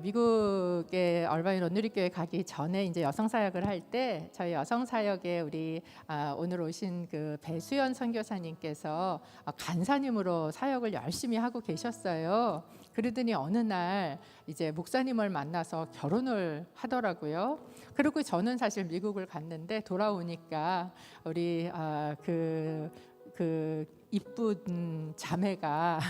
미국의 얼바인 온누리교회 가기 전에 이제 여성 사역을 할 때 저희 여성 사역에 우리 오늘 오신 그 배수연 선교사님께서 간사님으로 사역을 열심히 하고 계셨어요. 그러더니 어느 날 이제 목사님을 만나서 결혼을 하더라고요. 그리고 저는 사실 미국을 갔는데 돌아오니까 우리 그 이쁜 자매가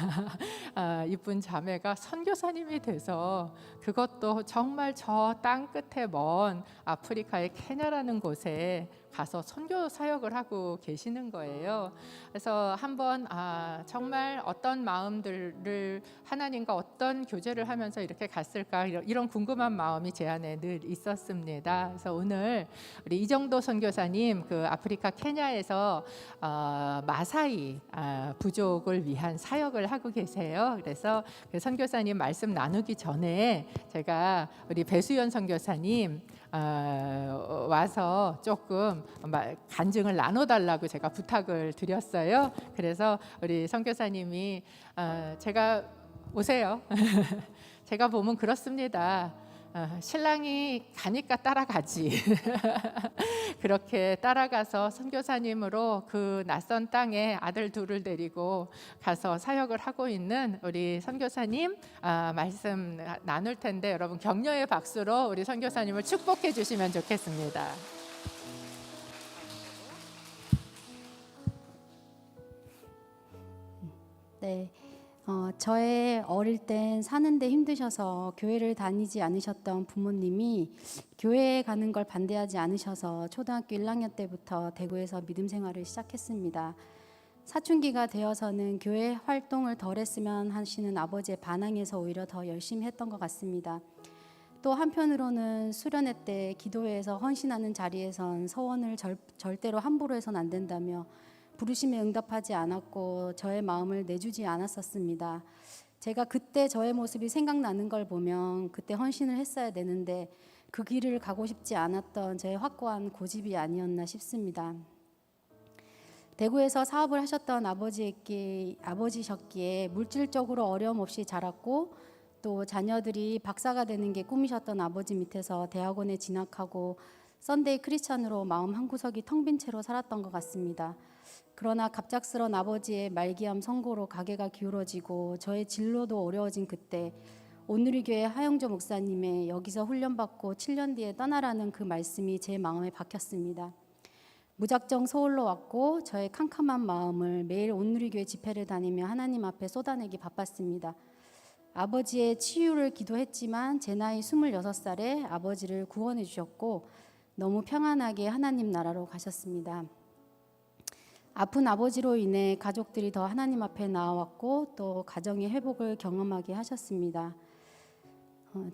이쁜 자매가 선교사님이 돼서 그것도 정말 저 땅 끝에 먼 아프리카의 케냐라는 곳에 가서 선교 사역을 하고 계시는 거예요. 그래서 한번 정말 어떤 마음들을 하나님과 어떤 교제를 하면서 이렇게 갔을까 이런 궁금한 마음이 제 안에 늘 있었습니다. 그래서 오늘 우리 이정도 선교사님 그 아프리카 케냐에서 마사이 부족을 위한 사역을 하고 계세요. 그래서 그 선교사님 말씀 나누기 전에 제가 우리 배수연 선교사님 와서 조금 간증을 나눠달라고 제가 부탁을 드렸어요. 그래서 우리 선교사님이 제가 오세요. 제가 보면 그렇습니다. 신랑이 가니까 따라가지. 그렇게 따라가서 선교사님으로 그 낯선 땅에 아들 둘을 데리고 가서 사역을 하고 있는 우리 선교사님 말씀 나눌 텐데 여러분 격려의 박수로 우리 선교사님을 축복해 주시면 좋겠습니다. 네, 저의 어릴 땐 사는데 힘드셔서 교회를 다니지 않으셨던 부모님이 교회에 가는 걸 반대하지 않으셔서 초등학교 1학년 때부터 대구에서 믿음 생활을 시작했습니다. 사춘기가 되어서는 교회 활동을 덜 했으면 하시는 아버지의 반항에서 오히려 더 열심히 했던 것 같습니다. 또 한편으로는 수련회 때 기도회에서 헌신하는 자리에선 서원을 절대로 함부로 해선 안 된다며 부르심에 응답하지 않았고 저의 마음을 내주지 않았었습니다. 제가 그때 저의 모습이 생각나는 걸 보면 그때 헌신을 했어야 되는데 그 길을 가고 싶지 않았던 저의 확고한 고집이 아니었나 싶습니다. 대구에서 사업을 하셨던 아버지셨기에 물질적으로 어려움 없이 자랐고 또 자녀들이 박사가 되는 게 꿈이셨던 아버지 밑에서 대학원에 진학하고 썬데이 크리스찬으로 마음 한구석이 텅 빈 채로 살았던 것 같습니다. 그러나 갑작스런 아버지의 말기암 선고로 가게가 기울어지고 저의 진로도 어려워진 그때 온누리교회 하영조 목사님의 여기서 훈련받고 7년 뒤에 떠나라는 그 말씀이 제 마음에 박혔습니다. 무작정 서울로 왔고 저의 캄캄한 마음을 매일 온누리교회 집회를 다니며 하나님 앞에 쏟아내기 바빴습니다. 아버지의 치유를 기도했지만 제 나이 26살에 아버지를 구원해 주셨고 너무 평안하게 하나님 나라로 가셨습니다. 아픈 아버지로 인해 가족들이 더 하나님 앞에 나왔고 또 가정의 회복을 경험하게 하셨습니다.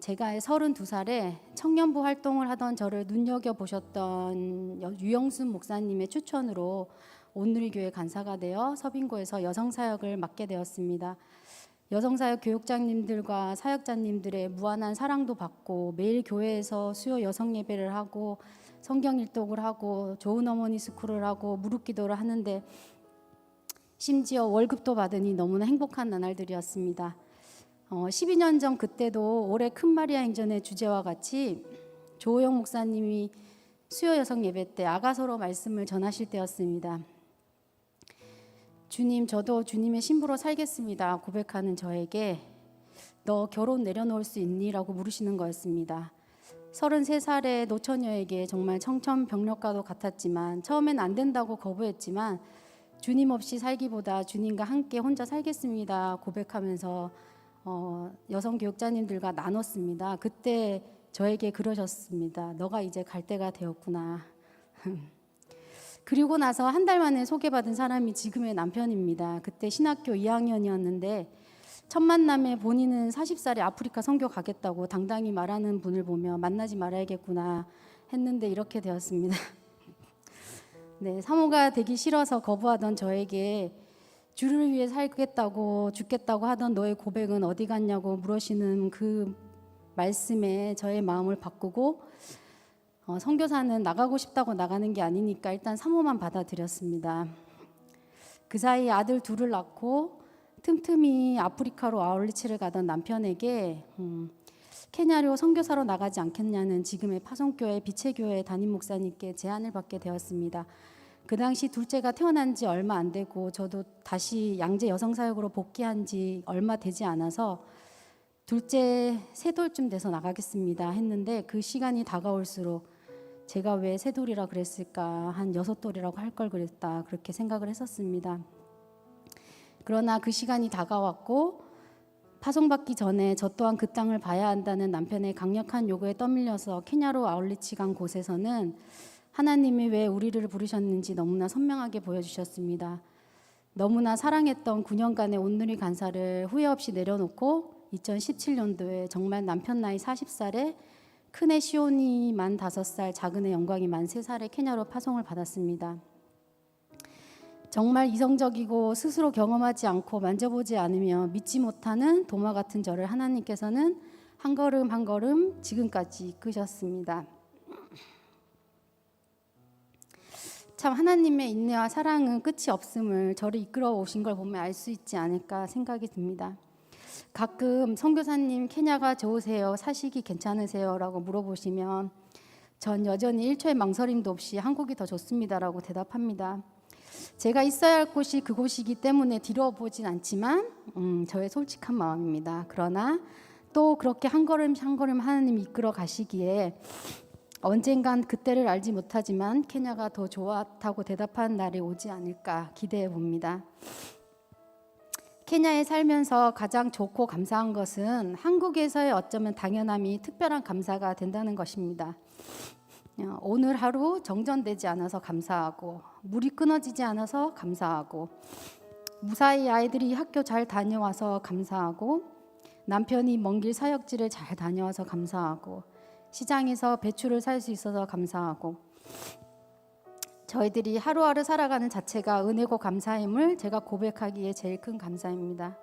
제가 32살에 청년부 활동을 하던 저를 눈여겨보셨던 유영순 목사님의 추천으로 온누리교회 간사가 되어 서빙고에서 여성사역을 맡게 되었습니다. 여성사역 교육장님들과 사역자님들의 무한한 사랑도 받고 매일 교회에서 수요 여성 예배를 하고 성경 일독을 하고 좋은 어머니 스쿨을 하고 무릎 기도를 하는데 심지어 월급도 받으니 너무나 행복한 나날들이었습니다. 12년 전 그때도 올해 큰 마리아 행전의 주제와 같이 조호영 목사님이 수요 여성 예배 때 아가서로 말씀을 전하실 때였습니다. 주님, 저도 주님의 신부로 살겠습니다 고백하는 저에게 너 결혼 내려놓을 수 있니? 라고 물으시는 거였습니다. 33살의 노처녀에게 정말 청천벽력과도 같았지만 처음엔 안 된다고 거부했지만 주님 없이 살기보다 주님과 함께 혼자 살겠습니다 고백하면서 여성 교육자님들과 나눴습니다. 그때 저에게 그러셨습니다. 너가 이제 갈 때가 되었구나. 그리고 나서 한 달 만에 소개받은 사람이 지금의 남편입니다. 그때 신학교 2학년이었는데 첫 만남에 본인은 40살에 아프리카 선교 가겠다고 당당히 말하는 분을 보며 만나지 말아야겠구나 했는데 이렇게 되었습니다. 네, 사모가 되기 싫어서 거부하던 저에게 주를 위해 살겠다고 죽겠다고 하던 너의 고백은 어디 갔냐고 물으시는 그 말씀에 저의 마음을 바꾸고 선교사는 나가고 싶다고 나가는 게 아니니까 일단 사모만 받아들였습니다. 그 사이 아들 둘을 낳고 틈틈이 아프리카로 아울리치를 가던 남편에게 케냐로 선교사로 나가지 않겠냐는 지금의 파송교회 비체교회 담임 목사님께 제안을 받게 되었습니다. 그 당시 둘째가 태어난 지 얼마 안 되고 저도 다시 양재 여성사역으로 복귀한 지 얼마 되지 않아서 둘째 세 돌쯤 돼서 나가겠습니다 했는데, 그 시간이 다가올수록 제가 왜 세 돌이라 그랬을까, 한 여섯 돌이라고 할 걸 그랬다, 그렇게 생각을 했었습니다. 그러나 그 시간이 다가왔고 파송받기 전에 저 또한 그 땅을 봐야 한다는 남편의 강력한 요구에 떠밀려서 케냐로 아울리치 간 곳에서는 하나님이 왜 우리를 부르셨는지 너무나 선명하게 보여주셨습니다. 너무나 사랑했던 9년간의 온누리 간사를 후회 없이 내려놓고 2017년도에 정말 남편 나이 40살에 큰애 시온이 만 5살, 작은애 영광이 만 3살에 케냐로 파송을 받았습니다. 정말 이성적이고 스스로 경험하지 않고 만져보지 않으며 믿지 못하는 도마 같은 저를 하나님께서는 한 걸음 한 걸음 지금까지 이끄셨습니다. 참 하나님의 인내와 사랑은 끝이 없음을 저를 이끌어 오신 걸 보면 알 수 있지 않을까 생각이 듭니다. 가끔 선교사님 케냐가 좋으세요? 사시기 괜찮으세요? 라고 물어보시면 전 여전히 1초의 망설임도 없이 한국이 더 좋습니다라고 대답합니다. 제가 있어야 할 곳이 그곳이기 때문에 뒤로 보진 않지만 저의 솔직한 마음입니다. 그러나 또 그렇게 한 걸음 한 걸음 하나님이 이끌어 가시기에 언젠간 그때를 알지 못하지만 케냐가 더 좋았다고 대답하는 날이 오지 않을까 기대해 봅니다. 케냐에 살면서 가장 좋고 감사한 것은 한국에서의 어쩌면 당연함이 특별한 감사가 된다는 것입니다. 오늘 하루 정전되지 않아서 감사하고, 물이 끊어지지 않아서 감사하고, 무사히 아이들이 학교 잘 다녀와서 감사하고, 남편이 먼 길 사역지를 잘 다녀와서 감사하고, 시장에서 배추를 살 수 있어서 감사하고, 저희들이 하루하루 살아가는 자체가 은혜고 감사임을 제가 고백하기에 제일 큰 감사입니다.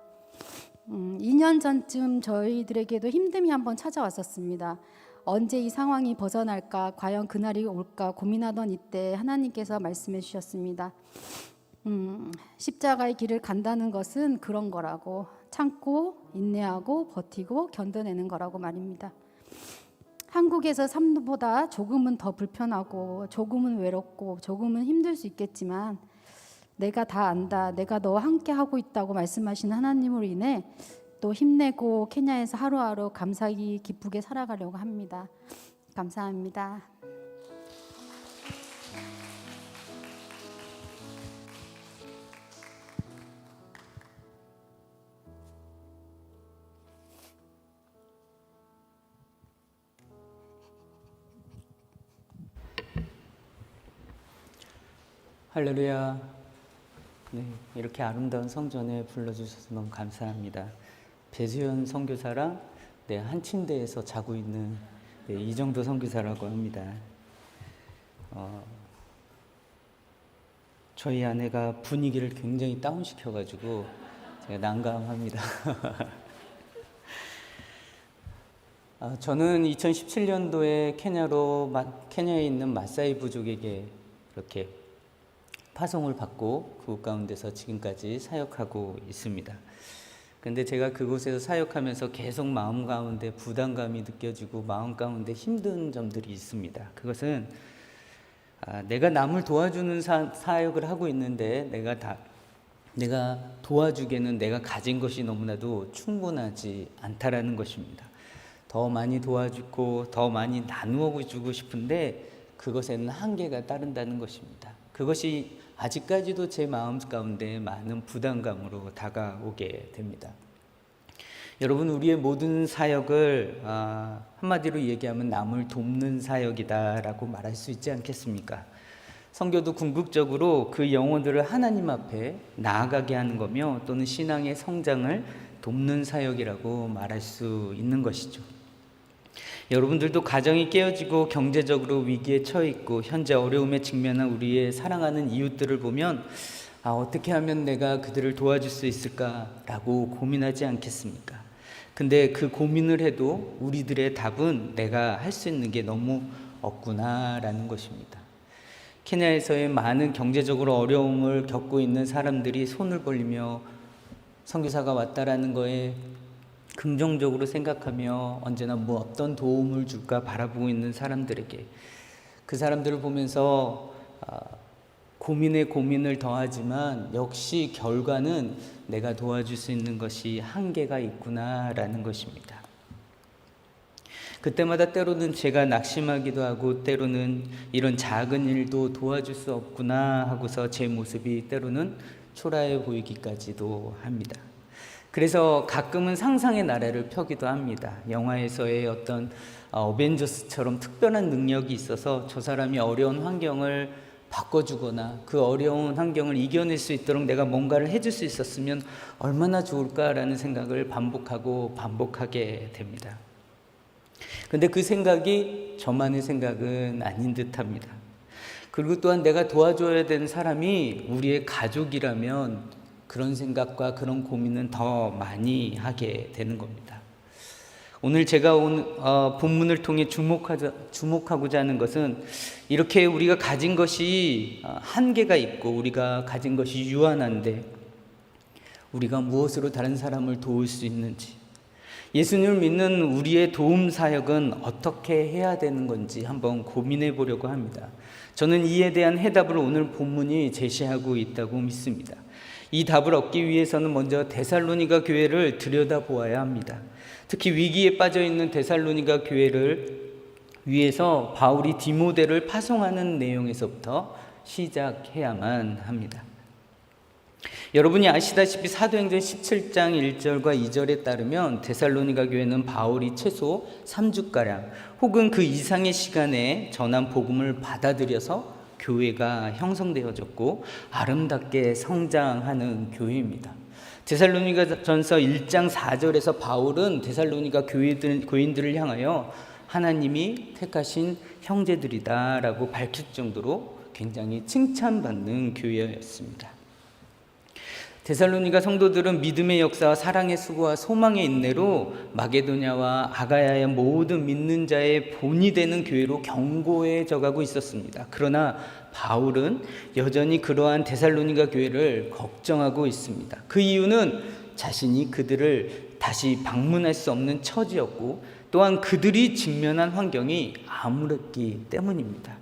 2년 전쯤 저희들에게도 힘듦이 한번 찾아왔었습니다. 언제 이 상황이 벗어날까, 과연 그날이 올까 고민하던 이때 하나님께서 말씀해 주셨습니다. 십자가의 길을 간다는 것은 그런 거라고, 참고 인내하고 버티고 견뎌내는 거라고 말입니다. 한국에서 삶보다 조금은 더 불편하고 조금은 외롭고 조금은 힘들 수 있겠지만 내가 다 안다, 내가 너와 함께 하고 있다고 말씀하신 하나님으로 인해 또 힘내고 케냐에서 하루하루 감사히 기쁘게 살아가려고 합니다. 감사합니다. 할렐루야. 네, 이렇게 아름다운 성전에 불러주셔서 너무 감사합니다. 배수연 선교사랑 한 침대에서 자고 있는 이정도 선교사라고 합니다. 저희 아내가 분위기를 굉장히 다운시켜가지고 제가 난감합니다. 저는 2017년도에 케냐에 있는 마사이 부족에게 이렇게 파송을 받고 그곳 가운데서 지금까지 사역하고 있습니다. 근데 제가 그곳에서 사역하면서 계속 마음 가운데 부담감이 느껴지고 마음 가운데 힘든 점들이 있습니다. 그것은 내가 남을 도와주는 사역을 하고 있는데 내가 도와주기에는 내가 가진 것이 너무나도 충분하지 않다라는 것입니다. 더 많이 도와주고 더 많이 나누어 주고 싶은데 그것에는 한계가 따른다는 것입니다. 그것이 아직까지도 제 마음 가운데 많은 부담감으로 다가오게 됩니다. 여러분, 우리의 모든 사역을 한마디로 얘기하면 남을 돕는 사역이다라고 말할 수 있지 않겠습니까? 선교도 궁극적으로 그 영혼들을 하나님 앞에 나아가게 하는 거며 또는 신앙의 성장을 돕는 사역이라고 말할 수 있는 것이죠. 여러분들도 가정이 깨어지고 경제적으로 위기에 처해 있고 현재 어려움에 직면한 우리의 사랑하는 이웃들을 보면 어떻게 하면 내가 그들을 도와줄 수 있을까라고 고민하지 않겠습니까? 근데 그 고민을 해도 우리들의 답은 내가 할 수 있는 게 너무 없구나라는 것입니다. 케냐에서의 많은 경제적으로 어려움을 겪고 있는 사람들이 손을 벌리며 선교사가 왔다라는 거에 긍정적으로 생각하며 언제나 뭐 어떤 도움을 줄까 바라보고 있는 사람들에게, 그 사람들을 보면서 고민에 고민을 더하지만 역시 결과는 내가 도와줄 수 있는 것이 한계가 있구나라는 것입니다. 그때마다 때로는 제가 낙심하기도 하고, 때로는 이런 작은 일도 도와줄 수 없구나 하고서 제 모습이 때로는 초라해 보이기까지도 합니다. 그래서 가끔은 상상의 나래를 펴기도 합니다. 영화에서의 어떤 어벤져스처럼 특별한 능력이 있어서 저 사람이 어려운 환경을 바꿔주거나 그 어려운 환경을 이겨낼 수 있도록 내가 뭔가를 해줄 수 있었으면 얼마나 좋을까라는 생각을 반복하게 됩니다. 근데 그 생각이 저만의 생각은 아닌 듯합니다. 그리고 또한 내가 도와줘야 되는 사람이 우리의 가족이라면 그런 생각과 그런 고민은 더 많이 하게 되는 겁니다. 오늘 제가 본문을 통해 주목하고자 하는 것은, 이렇게 우리가 가진 것이 한계가 있고 우리가 가진 것이 유한한데 우리가 무엇으로 다른 사람을 도울 수 있는지, 예수님을 믿는 우리의 도움 사역은 어떻게 해야 되는 건지 한번 고민해 보려고 합니다. 저는 이에 대한 해답을 오늘 본문이 제시하고 있다고 믿습니다. 이 답을 얻기 위해서는 먼저 데살로니가 교회를 들여다보아야 합니다. 특히 위기에 빠져있는 데살로니가 교회를 위해서 바울이 디모데를 파송하는 내용에서부터 시작해야만 합니다. 여러분이 아시다시피 사도행전 17장 1절과 2절에 따르면 데살로니가 교회는 바울이 최소 3주가량 혹은 그 이상의 시간에 전한 복음을 받아들여서 교회가 형성되어졌고 아름답게 성장하는 교회입니다. 데살로니가전서 1장 4절에서 바울은 데살로니가 교인들을 향하여 하나님이 택하신 형제들이다라고 밝힐 정도로 굉장히 칭찬받는 교회였습니다. 데살로니가 성도들은 믿음의 역사와 사랑의 수고와 소망의 인내로 마게도냐와 아가야의 모든 믿는 자의 본이 되는 교회로 견고해져 가고 있었습니다. 그러나 바울은 여전히 그러한 데살로니가 교회를 걱정하고 있습니다. 그 이유는 자신이 그들을 다시 방문할 수 없는 처지였고, 또한 그들이 직면한 환경이 암울했기 때문입니다.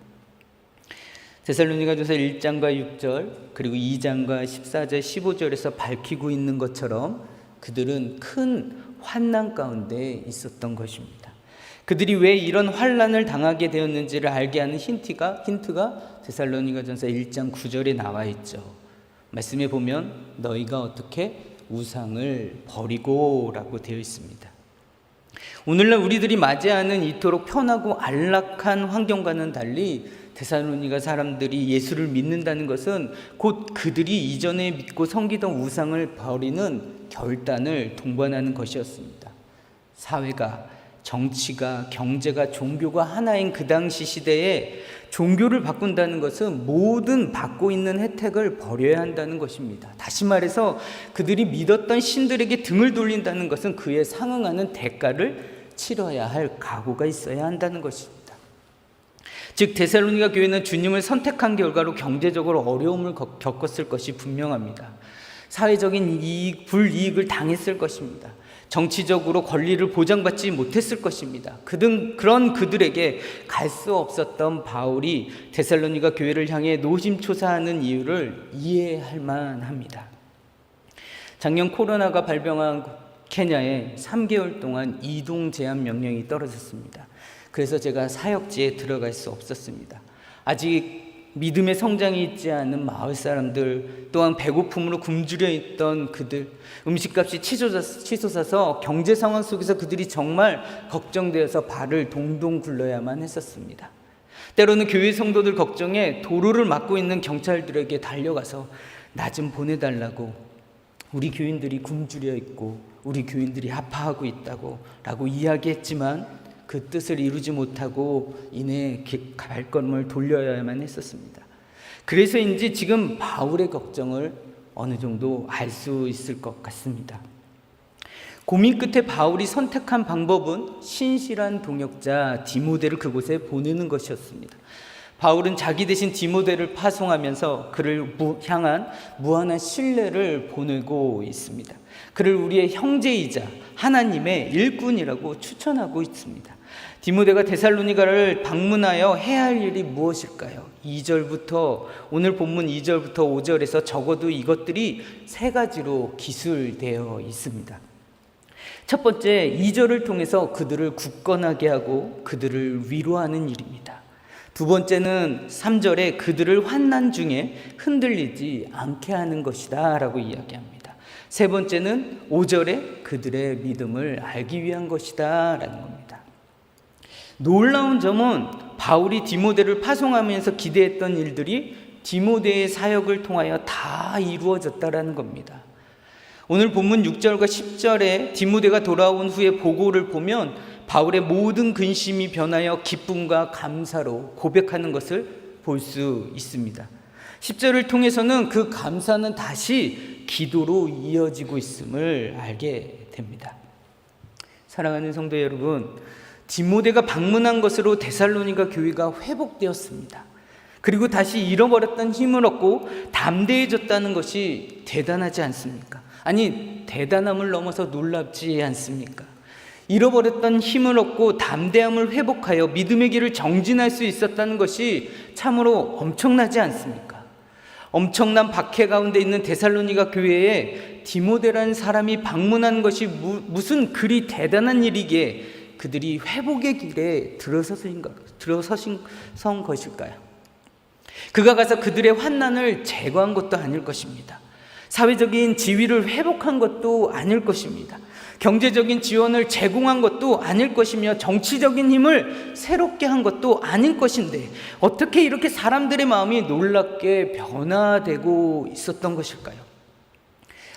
데살로니가전서 1장과 6절 그리고 2장과 14절 15절에서 밝히고 있는 것처럼 그들은 큰 환난 가운데 있었던 것입니다. 그들이 왜 이런 환난을 당하게 되었는지를 알게 하는 힌트가 데살로니가전서 1장 9절에 나와 있죠. 말씀에 보면 너희가 어떻게 우상을 버리고 라고 되어 있습니다. 오늘날 우리들이 맞이하는 이토록 편하고 안락한 환경과는 달리 데살로니가 사람들이 예수를 믿는다는 것은 곧 그들이 이전에 믿고 섬기던 우상을 버리는 결단을 동반하는 것이었습니다. 사회가, 정치가, 경제가, 종교가 하나인 그 당시 시대에 종교를 바꾼다는 것은 모든 받고 있는 혜택을 버려야 한다는 것입니다. 다시 말해서 그들이 믿었던 신들에게 등을 돌린다는 것은 그에 상응하는 대가를 치러야 할 각오가 있어야 한다는 것입니다. 즉 데살로니가 교회는 주님을 선택한 결과로 경제적으로 어려움을 겪었을 것이 분명합니다. 사회적인 불이익을 당했을 것입니다. 정치적으로 권리를 보장받지 못했을 것입니다. 그런 그들에게 갈 수 없었던 바울이 데살로니가 교회를 향해 노심초사하는 이유를 이해할 만합니다. 작년 코로나가 발병한 케냐에 3개월 동안 이동 제한 명령이 떨어졌습니다. 그래서 제가 사역지에 들어갈 수 없었습니다. 아직 믿음의 성장이 있지 않은 마을 사람들, 또한 배고픔으로 굶주려 있던 그들, 음식값이 치솟아서 경제 상황 속에서 그들이 정말 걱정되어서 발을 동동 굴러야만 했었습니다. 때로는 교회 성도들 걱정에 도로를 막고 있는 경찰들에게 달려가서 나 좀 보내달라고, 우리 교인들이 굶주려 있고 우리 교인들이 아파하고 있다고 라고 이야기했지만 그 뜻을 이루지 못하고 이내 발걸음을 돌려야만 했었습니다. 그래서인지 지금 바울의 걱정을 어느 정도 알 수 있을 것 같습니다. 고민 끝에 바울이 선택한 방법은 신실한 동역자 디모데를 그곳에 보내는 것이었습니다. 바울은 자기 대신 디모데를 파송하면서 그를 향한 무한한 신뢰를 보내고 있습니다. 그를 우리의 형제이자 하나님의 일꾼이라고 추천하고 있습니다. 디모데가 데살로니가를 방문하여 해야 할 일이 무엇일까요? 2절부터 오늘 본문 2절부터 5절에서 적어도 이것들이 세 가지로 기술되어 있습니다. 첫 번째, 2절을 통해서 그들을 굳건하게 하고 그들을 위로하는 일입니다. 두 번째는 3절에 그들을 환난 중에 흔들리지 않게 하는 것이다 라고 이야기합니다. 세 번째는 5절에 그들의 믿음을 알기 위한 것이다 라는 겁니다. 놀라운 점은 바울이 디모데를 파송하면서 기대했던 일들이 디모데의 사역을 통하여 다 이루어졌다라는 겁니다. 오늘 본문 6절과 10절에 디모데가 돌아온 후에 보고를 보면 바울의 모든 근심이 변하여 기쁨과 감사로 고백하는 것을 볼 수 있습니다. 10절을 통해서는 그 감사는 다시 기도로 이어지고 있음을 알게 됩니다. 사랑하는 성도 여러분, 디모데가 방문한 것으로 데살로니가 교회가 회복되었습니다. 그리고 다시 잃어버렸던 힘을 얻고 담대해졌다는 것이 대단하지 않습니까? 아니, 대단함을 넘어서 놀랍지 않습니까? 잃어버렸던 힘을 얻고 담대함을 회복하여 믿음의 길을 정진할 수 있었다는 것이 참으로 엄청나지 않습니까? 엄청난 박해 가운데 있는 데살로니가 교회에 디모데라는 사람이 방문한 것이 무슨 그리 대단한 일이기에 그들이 회복의 길에 들어서신 것일까요? 그가 가서 그들의 환난을 제거한 것도 아닐 것입니다. 사회적인 지위를 회복한 것도 아닐 것입니다. 경제적인 지원을 제공한 것도 아닐 것이며 정치적인 힘을 새롭게 한 것도 아닐 것인데 어떻게 이렇게 사람들의 마음이 놀랍게 변화되고 있었던 것일까요?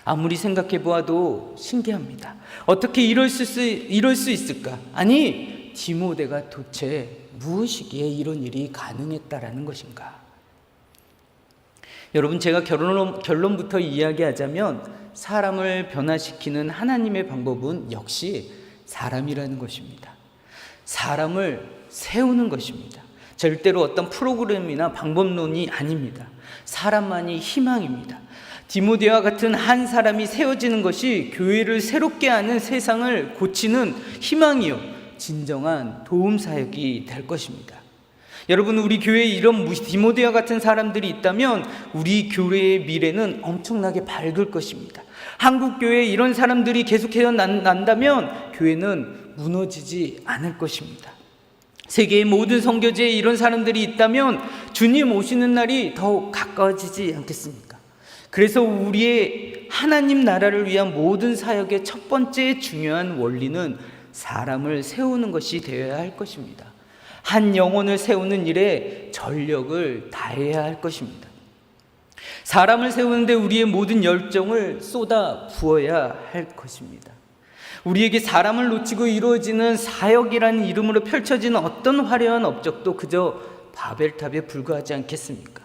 아무리 생각해 보아도 신기합니다. 어떻게 이럴 수 있을까? 아니, 디모데가 도대체 무엇이기에 이런 일이 가능했다라는 것인가? 여러분, 제가 결론부터 이야기하자면 사람을 변화시키는 하나님의 방법은 역시 사람이라는 것입니다. 사람을 세우는 것입니다. 절대로 어떤 프로그램이나 방법론이 아닙니다. 사람만이 희망입니다. 디모데와 같은 한 사람이 세워지는 것이 교회를 새롭게 하는 세상을 고치는 희망이요, 진정한 도움 사역이 될 것입니다. 여러분, 우리 교회에 이런 디모데와 같은 사람들이 있다면 우리 교회의 미래는 엄청나게 밝을 것입니다. 한국 교회에 이런 사람들이 계속해서 난다면 교회는 무너지지 않을 것입니다. 세계의 모든 선교지에 이런 사람들이 있다면 주님 오시는 날이 더욱 가까워지지 않겠습니까? 그래서 우리의 하나님 나라를 위한 모든 사역의 첫 번째 중요한 원리는 사람을 세우는 것이 되어야 할 것입니다. 한 영혼을 세우는 일에 전력을 다해야 할 것입니다. 사람을 세우는데 우리의 모든 열정을 쏟아 부어야 할 것입니다. 우리에게 사람을 놓치고 이루어지는 사역이라는 이름으로 펼쳐지는 어떤 화려한 업적도 그저 바벨탑에 불과하지 않겠습니까?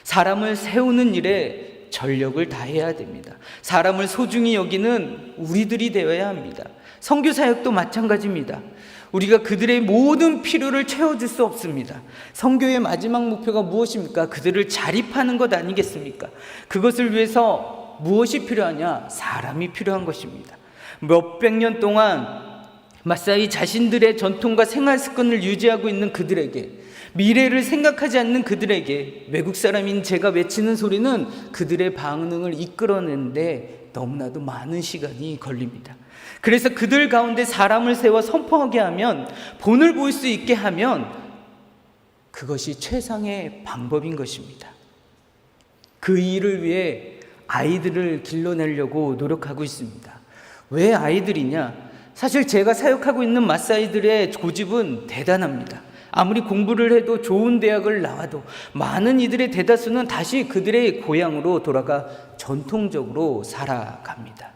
사람을 세우는 일에 전력을 다해야 됩니다. 사람을 소중히 여기는 우리들이 되어야 합니다. 선교 사역도 마찬가지입니다. 우리가 그들의 모든 필요를 채워줄 수 없습니다. 선교의 마지막 목표가 무엇입니까? 그들을 자립하는 것 아니겠습니까? 그것을 위해서 무엇이 필요하냐? 사람이 필요한 것입니다. 몇백 년 동안 마사이 자신들의 전통과 생활 습관을 유지하고 있는 그들에게, 미래를 생각하지 않는 그들에게 외국 사람인 제가 외치는 소리는 그들의 반응을 이끌어내는데 너무나도 많은 시간이 걸립니다. 그래서 그들 가운데 사람을 세워 선포하게 하면, 본을 보일 수 있게 하면 그것이 최상의 방법인 것입니다. 그 일을 위해 아이들을 길러내려고 노력하고 있습니다. 왜 아이들이냐? 사실 제가 사역하고 있는 마사이들의 고집은 대단합니다. 아무리 공부를 해도 좋은 대학을 나와도 많은 이들의 대다수는 다시 그들의 고향으로 돌아가 전통적으로 살아갑니다.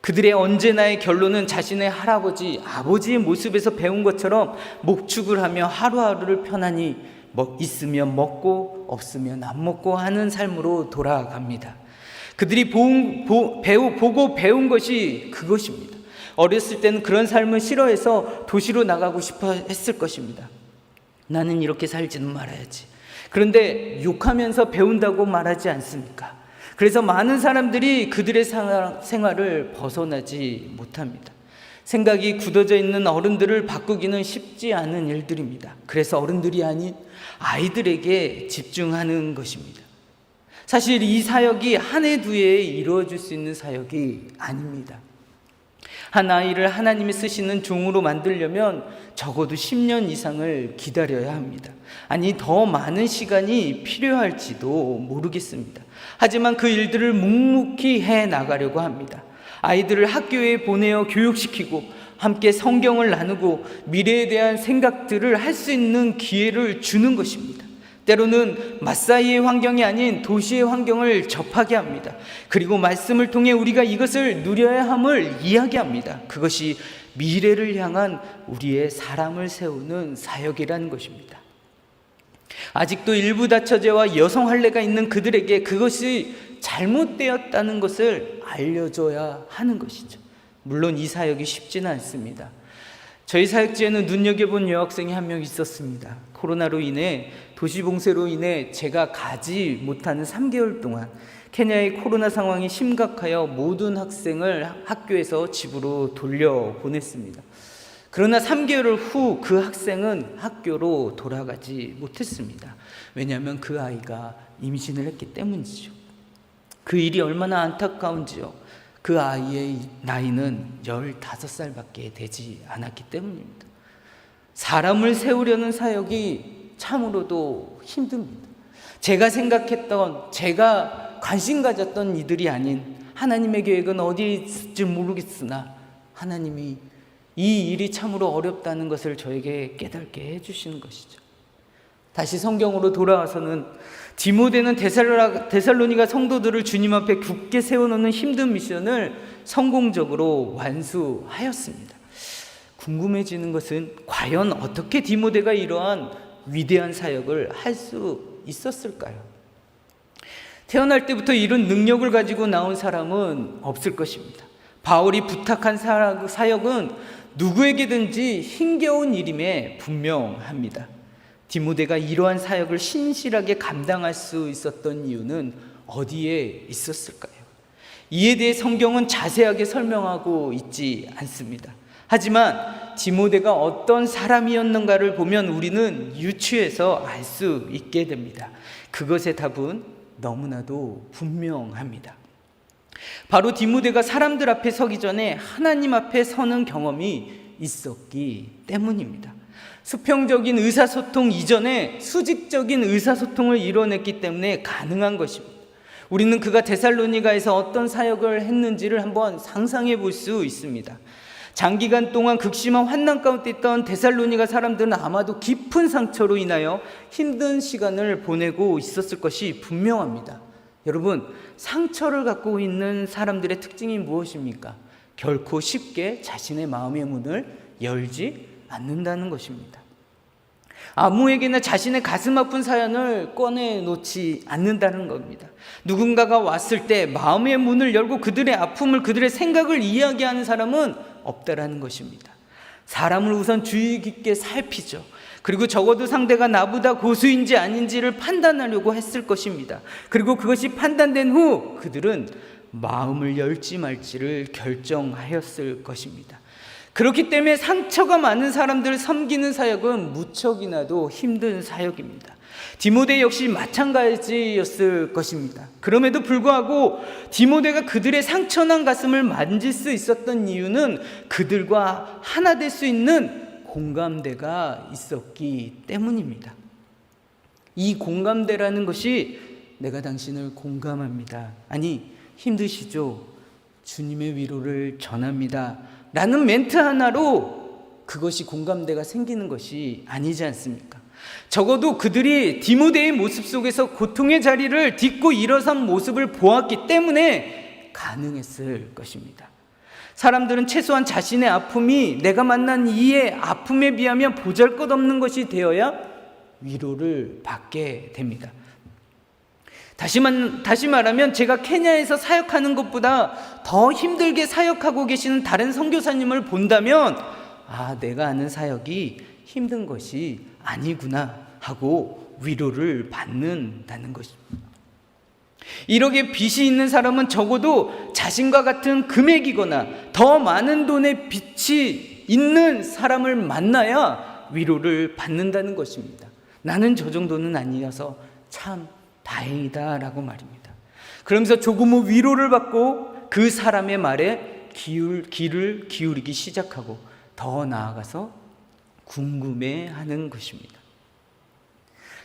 그들의 언제나의 결론은 자신의 할아버지, 아버지의 모습에서 배운 것처럼 목축을 하며 하루하루를 편안히 있으면 먹고 없으면 안 먹고 하는 삶으로 돌아갑니다. 그들이 보고 배운 것이 그것입니다. 어렸을 때는 그런 삶을 싫어해서 도시로 나가고 싶어 했을 것입니다. 나는 이렇게 살지는 말아야지. 그런데 욕하면서 배운다고 말하지 않습니까? 그래서 많은 사람들이 그들의 생활을 벗어나지 못합니다. 생각이 굳어져 있는 어른들을 바꾸기는 쉽지 않은 일들입니다. 그래서 어른들이 아닌 아이들에게 집중하는 것입니다. 사실 이 사역이 한 해 두 해에 이루어질 수 있는 사역이 아닙니다. 한 아이를 하나님이 쓰시는 종으로 만들려면 적어도 10년 이상을 기다려야 합니다. 아니, 더 많은 시간이 필요할지도 모르겠습니다. 하지만 그 일들을 묵묵히 해 나가려고 합니다. 아이들을 학교에 보내어 교육시키고 함께 성경을 나누고 미래에 대한 생각들을 할 수 있는 기회를 주는 것입니다. 때로는 마사이의 환경이 아닌 도시의 환경을 접하게 합니다. 그리고 말씀을 통해 우리가 이것을 누려야 함을 이야기합니다. 그것이 미래를 향한 우리의 사람을 세우는 사역이라는 것입니다. 아직도 일부 다처제와 여성 할례가 있는 그들에게 그것이 잘못되었다는 것을 알려줘야 하는 것이죠. 물론 이 사역이 쉽지는 않습니다. 저희 사역지에는 눈여겨본 여학생이 한 명 있었습니다. 코로나로 인해 도시 봉쇄로 인해 제가 가지 못하는 3개월 동안 케냐의 코로나 상황이 심각하여 모든 학생을 학교에서 집으로 돌려보냈습니다. 그러나 3개월 후 그 학생은 학교로 돌아가지 못했습니다. 왜냐하면 그 아이가 임신을 했기 때문이죠. 그 일이 얼마나 안타까운지요. 그 아이의 나이는 15살밖에 되지 않았기 때문입니다. 사람을 세우려는 사역이 참으로도 힘듭니다. 제가 생각했던, 제가 관심 가졌던 이들이 아닌 하나님의 계획은 어디에 있을지 모르겠으나 하나님이 이 일이 참으로 어렵다는 것을 저에게 깨닫게 해주시는 것이죠. 다시 성경으로 돌아와서는 디모데는 데살로니가 성도들을 주님 앞에 굳게 세워놓는 힘든 미션을 성공적으로 완수하였습니다. 궁금해지는 것은 과연 어떻게 디모데가 이러한 위대한 사역을 할 수 있었을까요? 태어날 때부터 이런 능력을 가지고 나온 사람은 없을 것입니다. 바울이 부탁한 사역은 누구에게든지 힘겨운 일임에 분명합니다. 디모데가 이러한 사역을 신실하게 감당할 수 있었던 이유는 어디에 있었을까요? 이에 대해 성경은 자세하게 설명하고 있지 않습니다. 하지만 디모데가 어떤 사람이었는가를 보면 우리는 유추해서 알 수 있게 됩니다. 그것의 답은 너무나도 분명합니다. 바로 디모데가 사람들 앞에 서기 전에 하나님 앞에 서는 경험이 있었기 때문입니다. 수평적인 의사소통 이전에 수직적인 의사소통을 이뤄냈기 때문에 가능한 것입니다. 우리는 그가 데살로니가에서 어떤 사역을 했는지를 한번 상상해 볼 수 있습니다. 장기간 동안 극심한 환난 가운데 있던 데살로니가 사람들은 아마도 깊은 상처로 인하여 힘든 시간을 보내고 있었을 것이 분명합니다. 여러분, 상처를 갖고 있는 사람들의 특징이 무엇입니까? 결코 쉽게 자신의 마음의 문을 열지 않는다는 것입니다. 아무에게나 자신의 가슴 아픈 사연을 꺼내놓지 않는다는 겁니다. 누군가가 왔을 때 마음의 문을 열고 그들의 아픔을, 그들의 생각을 이야기하는 사람은 없다라는 것입니다. 사람을 우선 주의 깊게 살피죠. 그리고 적어도 상대가 나보다 고수인지 아닌지를 판단하려고 했을 것입니다. 그리고 그것이 판단된 후 그들은 마음을 열지 말지를 결정하였을 것입니다. 그렇기 때문에 상처가 많은 사람들을 섬기는 사역은 무척이나도 힘든 사역입니다. 디모데 역시 마찬가지였을 것입니다. 그럼에도 불구하고 디모데가 그들의 상처난 가슴을 만질 수 있었던 이유는 그들과 하나 될 수 있는 공감대가 있었기 때문입니다. 이 공감대라는 것이 내가 당신을 공감합니다. 아니, 힘드시죠? 주님의 위로를 전합니다. 라는 멘트 하나로 그것이 공감대가 생기는 것이 아니지 않습니까? 적어도 그들이 디모데의 모습 속에서 고통의 자리를 딛고 일어선 모습을 보았기 때문에 가능했을 것입니다. 사람들은 최소한 자신의 아픔이 내가 만난 이의 아픔에 비하면 보잘것없는 것이 되어야 위로를 받게 됩니다. 다시 말하면 제가 케냐에서 사역하는 것보다 더 힘들게 사역하고 계시는 다른 선교사님을 본다면 내가 하는 사역이 힘든 것이 아니구나 하고 위로를 받는다는 것입니다. 이렇게 빚이 있는 사람은 적어도 자신과 같은 금액이거나 더 많은 돈의 빚이 있는 사람을 만나야 위로를 받는다는 것입니다. 나는 저 정도는 아니어서 참 다행이다 라고 말입니다. 그러면서 조금은 위로를 받고 그 사람의 말에 귀를 기울이기 시작하고 더 나아가서 궁금해하는 것입니다.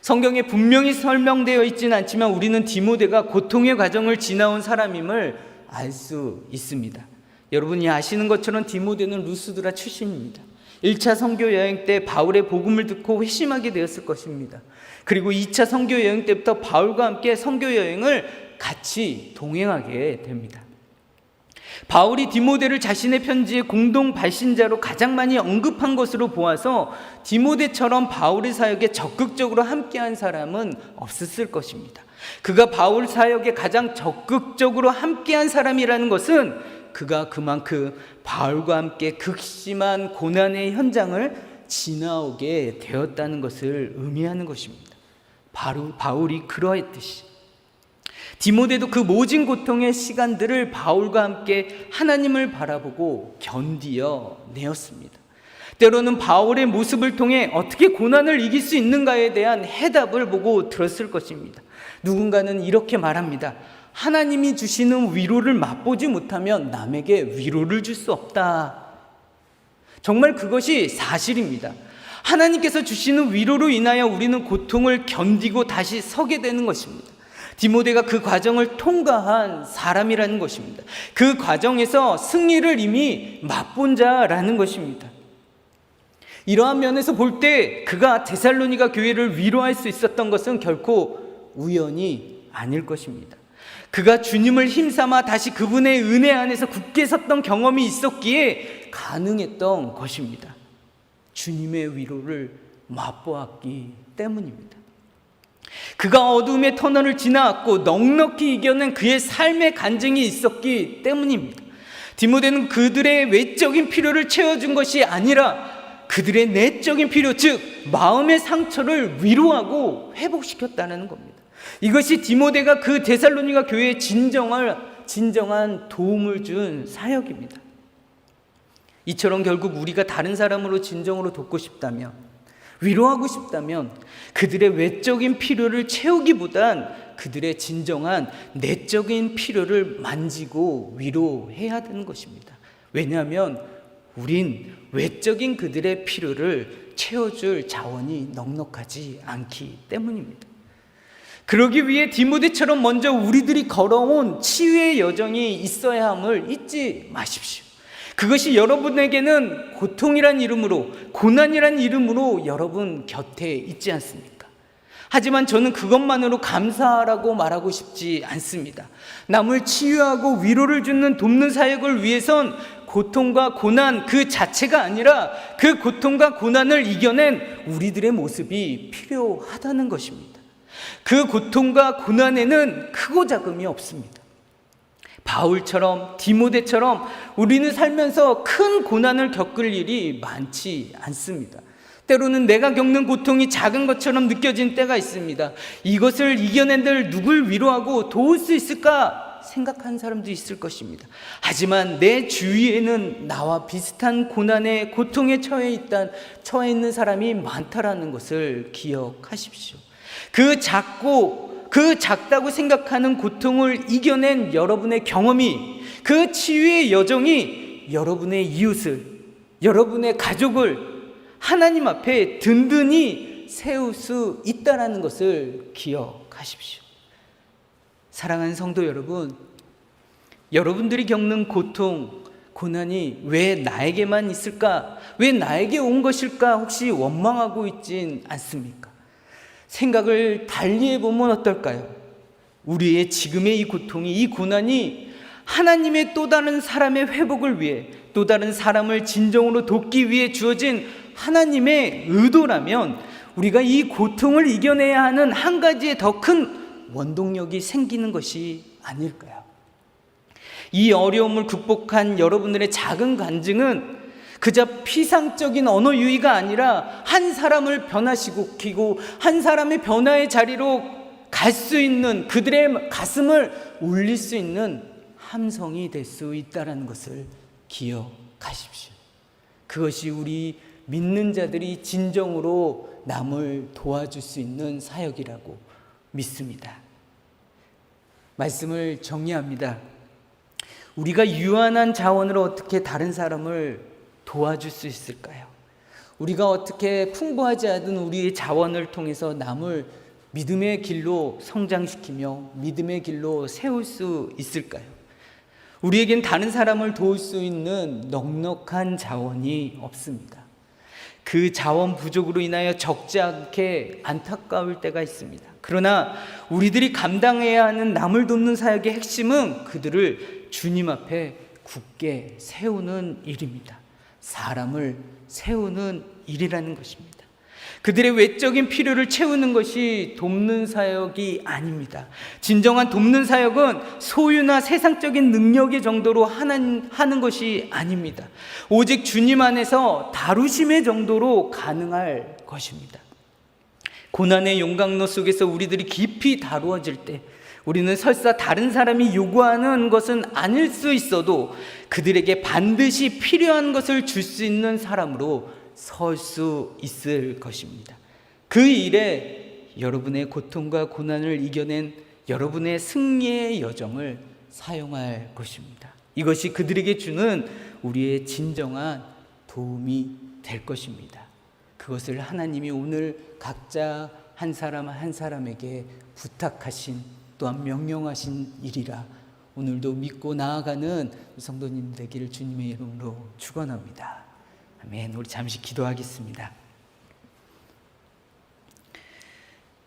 성경에 분명히 설명되어 있지는 않지만 우리는 디모데가 고통의 과정을 지나온 사람임을 알 수 있습니다. 여러분이 아시는 것처럼 디모데는 루스드라 출신입니다. 1차 선교 여행 때 바울의 복음을 듣고 회심하게 되었을 것입니다. 그리고 2차 선교 여행 때부터 바울과 함께 선교 여행을 같이 동행하게 됩니다. 바울이 디모데를 자신의 편지의 공동 발신자로 가장 많이 언급한 것으로 보아서 디모데처럼 바울의 사역에 적극적으로 함께한 사람은 없었을 것입니다. 그가 바울 사역에 가장 적극적으로 함께한 사람이라는 것은 그가 그만큼 바울과 함께 극심한 고난의 현장을 지나오게 되었다는 것을 의미하는 것입니다. 바울이 그러했듯이 디모데도 그 모진 고통의 시간들을 바울과 함께 하나님을 바라보고 견디어내었습니다. 때로는 바울의 모습을 통해 어떻게 고난을 이길 수 있는가에 대한 해답을 보고 들었을 것입니다. 누군가는 이렇게 말합니다. 하나님이 주시는 위로를 맛보지 못하면 남에게 위로를 줄 수 없다. 정말 그것이 사실입니다. 하나님께서 주시는 위로로 인하여 우리는 고통을 견디고 다시 서게 되는 것입니다. 디모데가 그 과정을 통과한 사람이라는 것입니다. 그 과정에서 승리를 이미 맛본 자라는 것입니다. 이러한 면에서 볼 때 그가 데살로니가 교회를 위로할 수 있었던 것은 결코 우연이 아닐 것입니다. 그가 주님을 힘삼아 다시 그분의 은혜 안에서 굳게 섰던 경험이 있었기에 가능했던 것입니다. 주님의 위로를 맛보았기 때문입니다. 그가 어둠의 터널을 지나왔고 넉넉히 이겨낸 그의 삶의 간증이 있었기 때문입니다. 디모데는 그들의 외적인 필요를 채워준 것이 아니라 그들의 내적인 필요, 즉 마음의 상처를 위로하고 회복시켰다는 겁니다. 이것이 디모데가 그 데살로니가 교회에 진정한 도움을 준 사역입니다. 이처럼 결국 우리가 다른 사람으로 진정으로 돕고 싶다면, 위로하고 싶다면 그들의 외적인 필요를 채우기보단 그들의 진정한 내적인 필요를 만지고 위로해야 되는 것입니다. 왜냐하면 우린 외적인 그들의 필요를 채워줄 자원이 넉넉하지 않기 때문입니다. 그러기 위해 디모데처럼 먼저 우리들이 걸어온 치유의 여정이 있어야 함을 잊지 마십시오. 그것이 여러분에게는 고통이란 이름으로, 고난이란 이름으로 여러분 곁에 있지 않습니까? 하지만 저는 그것만으로 감사하라고 말하고 싶지 않습니다. 남을 치유하고 위로를 주는 돕는 사역을 위해선 고통과 고난 그 자체가 아니라 그 고통과 고난을 이겨낸 우리들의 모습이 필요하다는 것입니다. 그 고통과 고난에는 크고 작음이 없습니다. 바울처럼 디모데처럼 우리는 살면서 큰 고난을 겪을 일이 많지 않습니다. 때로는 내가 겪는 고통이 작은 것처럼 느껴진 때가 있습니다. 이것을 이겨낸들 누굴 위로하고 도울 수 있을까 생각하는 사람도 있을 것입니다. 하지만 내 주위에는 나와 비슷한 고난의 고통에 처해 있는 사람이 많다라는 것을 기억하십시오. 그 작다고 생각하는 고통을 이겨낸 여러분의 경험이, 그 치유의 여정이 여러분의 이웃을, 여러분의 가족을 하나님 앞에 든든히 세울 수 있다는 것을 기억하십시오. 사랑하는 성도 여러분, 여러분들이 겪는 고통, 고난이 왜 나에게만 있을까? 왜 나에게 온 것일까? 혹시 원망하고 있진 않습니까? 생각을 달리 해보면 어떨까요? 우리의 지금의 이 고통이, 이 고난이 하나님의 또 다른 사람의 회복을 위해, 또 다른 사람을 진정으로 돕기 위해 주어진 하나님의 의도라면 우리가 이 고통을 이겨내야 하는 한 가지의 더 큰 원동력이 생기는 것이 아닐까요? 이 어려움을 극복한 여러분들의 작은 간증은 그저 피상적인 언어 유희가 아니라 한 사람을 변화시키고 한 사람의 변화의 자리로 갈 수 있는, 그들의 가슴을 울릴 수 있는 함성이 될 수 있다는 것을 기억하십시오. 그것이 우리 믿는 자들이 진정으로 남을 도와줄 수 있는 사역이라고 믿습니다. 말씀을 정리합니다. 우리가 유한한 자원으로 어떻게 다른 사람을 도와줄 수 있을까요? 우리가 어떻게 풍부하지 않은 우리의 자원을 통해서 남을 믿음의 길로 성장시키며 믿음의 길로 세울 수 있을까요? 우리에겐 다른 사람을 도울 수 있는 넉넉한 자원이 없습니다. 그 자원 부족으로 인하여 적지 않게 안타까울 때가 있습니다. 그러나 우리들이 감당해야 하는 남을 돕는 사역의 핵심은 그들을 주님 앞에 굳게 세우는 일입니다. 사람을 세우는 일이라는 것입니다. 그들의 외적인 필요를 채우는 것이 돕는 사역이 아닙니다. 진정한 돕는 사역은 소유나 세상적인 능력의 정도로 하는 것이 아닙니다. 오직 주님 안에서 다루심의 정도로 가능할 것입니다. 고난의 용광로 속에서 우리들이 깊이 다루어질 때 우리는 설사 다른 사람이 요구하는 것은 아닐 수 있어도 그들에게 반드시 필요한 것을 줄 수 있는 사람으로 설 수 있을 것입니다. 그 일에 여러분의 고통과 고난을 이겨낸 여러분의 승리의 여정을 사용할 것입니다. 이것이 그들에게 주는 우리의 진정한 도움이 될 것입니다. 그것을 하나님이 오늘 각자 한 사람 한 사람에게 부탁하신, 또한 명령하신 일이라 오늘도 믿고 나아가는 성도님 되기를 주님의 이름으로 축원합니다. 아멘. 우리 잠시 기도하겠습니다.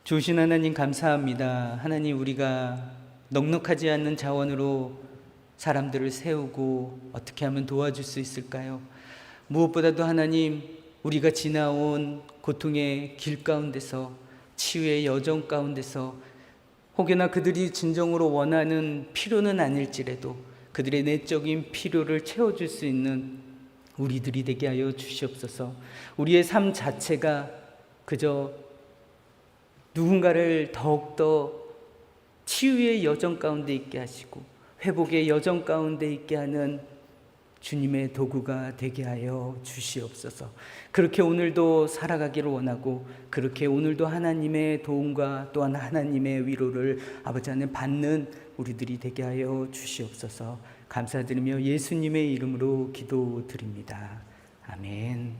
좋으신 하나님 감사합니다. 하나님, 우리가 넉넉하지 않는 자원으로 사람들을 세우고 어떻게 하면 도와줄 수 있을까요? 무엇보다도 하나님, 우리가 지나온 고통의 길 가운데서, 치유의 여정 가운데서 혹여나 그들이 진정으로 원하는 필요는 아닐지라도 그들의 내적인 필요를 채워줄 수 있는 우리들이 되게 하여 주시옵소서. 우리의 삶 자체가 그저 누군가를 더욱더 치유의 여정 가운데 있게 하시고 회복의 여정 가운데 있게 하는 주님의 도구가 되게 하여 주시옵소서. 그렇게 오늘도 살아가기를 원하고 그렇게 오늘도 하나님의 도움과 또한 하나님의 위로를 아버지 안에 받는 우리들이 되게 하여 주시옵소서. 감사드리며 예수님의 이름으로 기도드립니다. 아멘.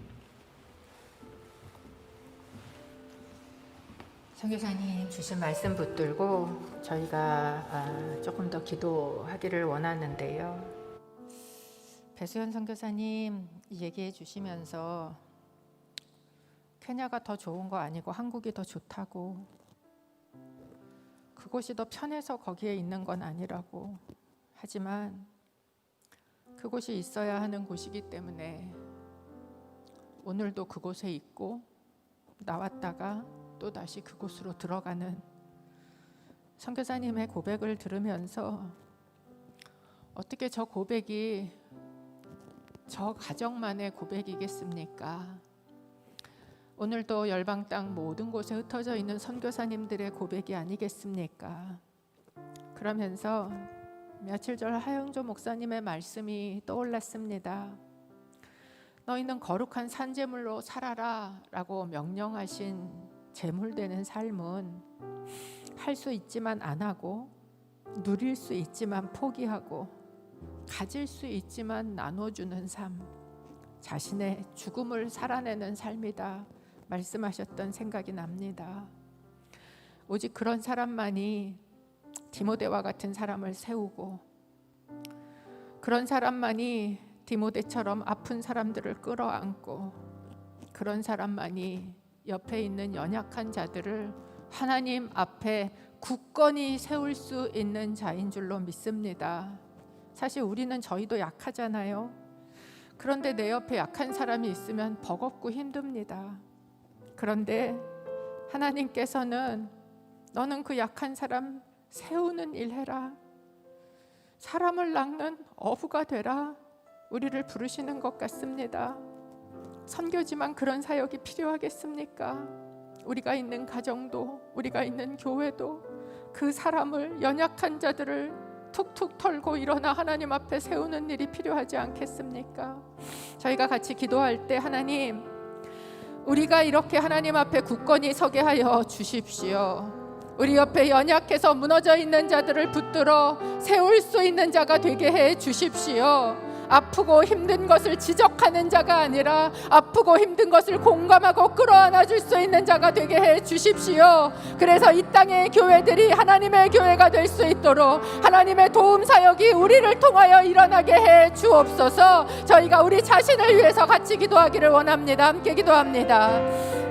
선교사님 주신 말씀 붙들고 저희가 조금 더 기도하기를 원하는데요. 배수연 선교사님 얘기해 주시면서 케냐가 더 좋은 거 아니고 한국이 더 좋다고, 그곳이 더 편해서 거기에 있는 건 아니라고, 하지만 그곳이 있어야 하는 곳이기 때문에 오늘도 그곳에 있고 나왔다가 또 다시 그곳으로 들어가는 선교사님의 고백을 들으면서 어떻게 저 고백이 저 가정만의 고백이겠습니까? 오늘도 열방 땅 모든 곳에 흩어져 있는 선교사님들의 고백이 아니겠습니까? 그러면서 며칠 전 하영조 목사님의 말씀이 떠올랐습니다. 너희는 거룩한 산제물로 살아라 라고 명령하신 제물되는 삶은 할 수 있지만 안 하고, 누릴 수 있지만 포기하고, 가질 수 있지만 나눠주는 삶, 자신의 죽음을 살아내는 삶이다 말씀하셨던 생각이 납니다. 오직 그런 사람만이 디모데와 같은 사람을 세우고, 그런 사람만이 디모데처럼 아픈 사람들을 끌어안고, 그런 사람만이 옆에 있는 연약한 자들을 하나님 앞에 굳건히 세울 수 있는 자인 줄로 믿습니다. 사실 우리는 저희도 약하잖아요. 그런데 내 옆에 약한 사람이 있으면 버겁고 힘듭니다. 그런데 하나님께서는 너는 그 약한 사람 세우는 일 해라, 사람을 낚는 어부가 되라, 우리를 부르시는 것 같습니다. 선교지만 그런 사역이 필요하겠습니까? 우리가 있는 가정도, 우리가 있는 교회도 그 사람을, 연약한 자들을 툭툭 털고 일어나 하나님 앞에 세우는 일이 필요하지 않겠습니까? 저희가 같이 기도할 때 하나님, 우리가 이렇게 하나님 앞에 굳건히 서게 하여 주십시오. 우리 옆에 연약해서 무너져 있는 자들을 붙들어 세울 수 있는 자가 되게 해 주십시오. 아프고 힘든 것을 지적하는 자가 아니라 아프고 힘든 것을 공감하고 끌어안아 줄 수 있는 자가 되게 해 주십시오. 그래서 이 땅의 교회들이 하나님의 교회가 될 수 있도록 하나님의 도움 사역이 우리를 통하여 일어나게 해 주옵소서. 저희가 우리 자신을 위해서 같이 기도하기를 원합니다. 함께 기도합니다.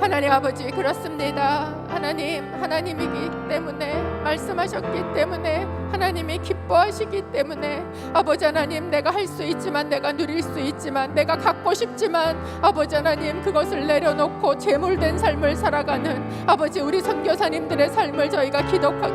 하나님 아버지, 그렇습니다. 하나님이기 때문에, 말씀하셨기 때문에, 하나님이 기뻐하시기 때문에, 아버지 하나님, 내가 할 수 있지만, 내가 누릴 수 있지만, 내가 갖고 싶지만, 아버지 하나님, 그것을 내려놓고 재물된 삶을 살아가는 아버지 우리 선교사님들의 삶을 저희가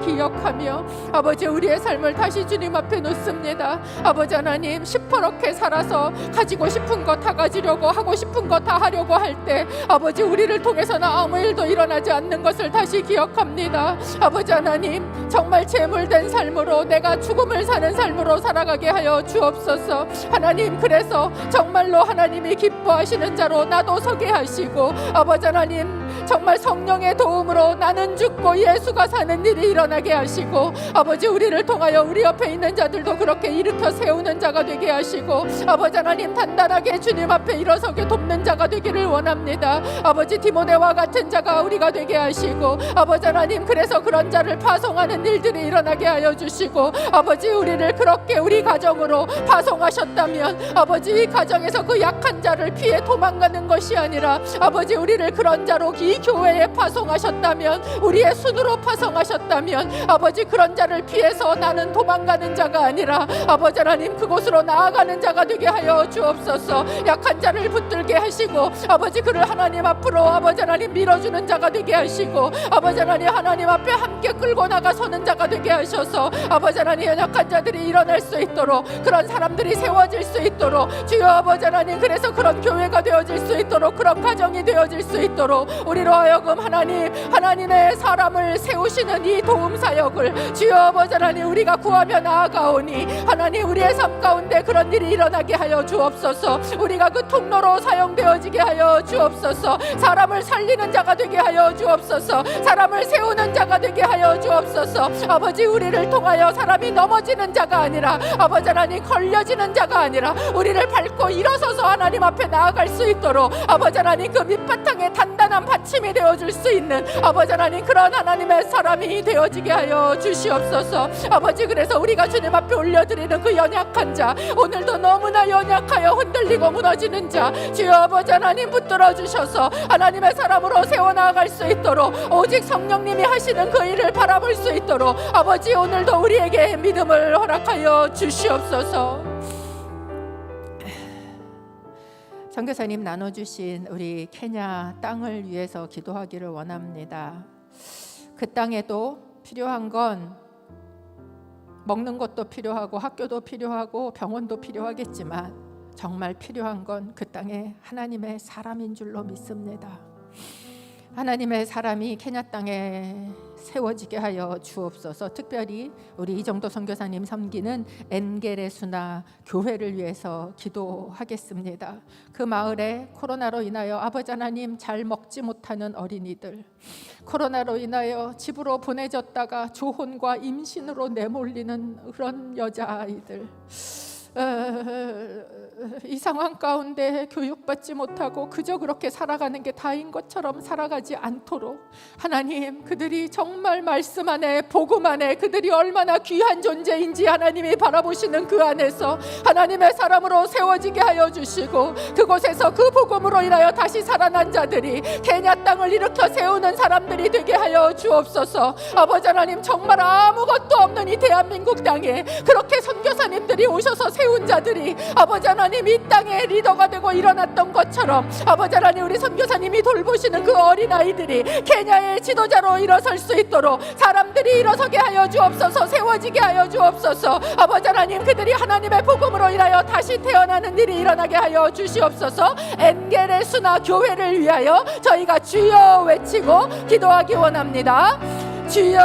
기억하며 아버지 우리의 삶을 다시 주님 앞에 놓습니다. 아버지 하나님, 시퍼렇게 살아서 가지고 싶은 거 다 가지려고, 하고 싶은 거 다 하려고 할 때 아버지 우리를 통해서는 아무 일도 일어나지 않는 것을 다시 기억합니다. 아버지 하나님, 정말 재물된 삶으로, 내가 죽음을 사는 삶으로 살아가게 하여 주옵소서. 하나님, 그래서 정말로 하나님이 기뻐하시는 자로 나도 서게 하시고, 아버지 하나님, 정말 성령의 도움으로 나는 죽고 예수가 사는 일이 일어나게 하시고, 아버지 우리를 통하여 우리 옆에 있는 자들도 그렇게 일으켜 세우는 자가 되게 하시고, 아버지 하나님, 단단하게 주님 앞에 일어서게 돕는 자가 되기를 원합니다. 아버지 디모데와 같은 자가 우리가 되게 하시고, 아버지 하나님, 그래서 그런 자를 파송하는 일들이 일어나게 하여 주시고, 아버지 우리를 그렇게 우리 가정으로 파송하셨다면 아버지 이 가정에서 그 약한 자를 피해 도망가는 것이 아니라 아버지 우리를 그런 자로 이 교회에 파송하셨다면, 우리의 순으로 파송하셨다면 아버지 그런 자를 피해서 나는 도망가는 자가 아니라 아버지 하나님 그곳으로 나아가는 자가 되게 하여 주옵소서. 약한 자를 붙들게 하시고 아버지 그를 하나님 앞으로 아버지 하나님 밀어주는 자가 되게 하시고, 아버지 하나님 앞에 함께 끌고 나가서는 자가 되게 하셔서 아버지 하나님 연약한 자들이 일어날 수 있도록, 그런 사람들이 세워질 수 있도록 주여 아버지 하나님, 그래서 그런 교회가 되어질 수 있도록, 그런 가정이 되어질 수 있도록 우리로 하여금 하나님의 사람을 세우시는 이 도움 사역을 주여 아버지 하나님 우리가 구하며 나아가오니 하나님 우리의 삶 가운데 그런 일이 일어나게 하여 주옵소서. 우리가 그 통로로 사용되어지게 하여 주옵소서. 사람을 살리는 자가 되게 하여 주옵소서. 사람을 세우는 자가 되게 하여 주옵소서. 아버지 우리를 통하여 사람이 넘어지는 자가 아니라 아버지 하나님 걸려지는 자가 아니라 우리를 밟고 일어서서 하나님 앞에 나아갈 수 있도록 아버지 하나님 그 밑바탕에 단단한 받침이 되어줄 수 있는 아버지 하나님 그런 하나님의 사람이 되어지게 하여 주시옵소서. 아버지 그래서 우리가 주님 앞에 올려드리는 그 연약한 자, 오늘도 너무나 연약하여 흔들리고 무너지는 자 주여 아버지 하나님 붙들어 주셔서 하나님의 사람으로 세워나갈 수 있도록, 오직 성령님이 하시는 그 일을 바라볼 수 있도록 아버지 오늘도 우리에게 믿음을 허락하여 주시옵소서. 선교사님 나눠주신 우리 케냐 땅을 위해서 기도하기를 원합니다. 그 땅에도 필요한 건 먹는 것도 필요하고 학교도 필요하고 병원도 필요하겠지만 정말 필요한 건 그 땅에 하나님의 사람인 줄로 믿습니다. 하나님의 사람이 케냐 땅에 세워지게 하여 주옵소서. 특별히 우리 이정도 선교사님 섬기는 엔게레수나 교회를 위해서 기도하겠습니다. 그 마을에 코로나로 인하여 아버지 하나님 잘 먹지 못하는 어린이들, 코로나로 인하여 집으로 보내졌다가 조혼과 임신으로 내몰리는 그런 여자아이들, 이 상황 가운데 교육받지 못하고 그저 그렇게 살아가는 게 다인 것처럼 살아가지 않도록 하나님, 그들이 정말 말씀 안에 복음 안에 그들이 얼마나 귀한 존재인지 하나님이 바라보시는 그 안에서 하나님의 사람으로 세워지게 하여 주시고, 그곳에서 그 복음으로 인하여 다시 살아난 자들이 케냐 땅을 일으켜 세우는 사람들이 되게 하여 주옵소서. 아버지 하나님, 정말 아무것도 없는 이 대한민국 땅에 그렇게 선교사님들이 오셔서 세운 자들이 아버지 하나님 이 땅의 리더가 되고 일어났던 것처럼 아버지 하나님 우리 선교사님이 돌보시는 그 어린아이들이 케냐의 지도자로 일어설 수 있도록 사람들이 일어서게 하여 주옵소서. 세워지게 하여 주옵소서. 아버지 하나님 그들이 하나님의 복음으로 인하여 다시 태어나는 일이 일어나게 하여 주시옵소서. 엔겔의 수나 교회를 위하여 저희가 주여 외치고 기도하기 원합니다. 주여.